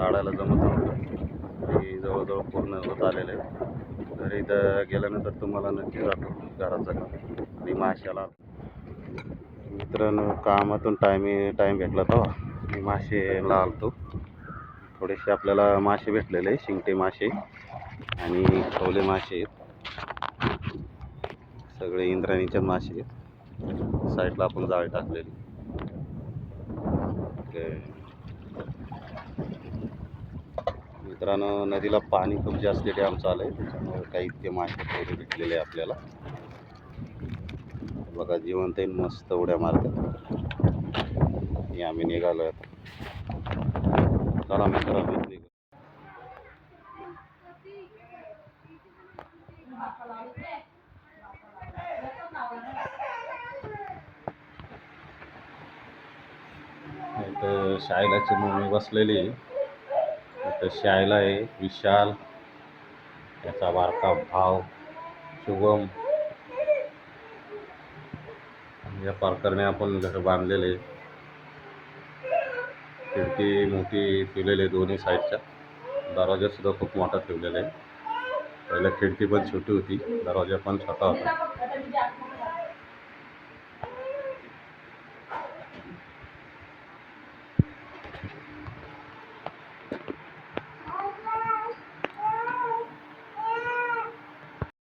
काढायला जमत नव्हतं. ते जवळजवळ पूर्ण होत आलेलं आहे. तर इथं गेल्यानंतर तुम्हाला नक्की दाखवतो घराचं काम आणि माशाला. मित्रांनो, कामातून टाईम भेटला तेव्हा मी मासेला आलतो. थोडेसे आपल्याला मासे भेटलेले, शिंगटे मासे आणि खवले मासे आहेत. सगळे इंद्रायणीचे मासे आहेत. साईडला आपण जाळी टाकलेली. मित्रांनो, नदीला पाणी खूप जास्त डॅम चालू आहे, त्याच्यामुळे काही इतके मासे थोडे भेटलेले आपल्याला. बघा, जिवंत मस्त उड्या मारतात. आम्ही निघालोय आता. चला मित्रांनो, इथं शाळेलाची मम्मी बसलेली आहे. इथं शाळेला आहे विशाल, त्याचा बारका भाव शुभम. या पारकरने आपण घर बांधलेले. खिडकी मोठी ठेवलेली आहे दोन्ही साईडच्या. दरवाजा सुद्धा खूप मोठा ठेवलेला आहे. पहिला खिडकी पण छोटी होती, दरवाजा पण छोटा होता.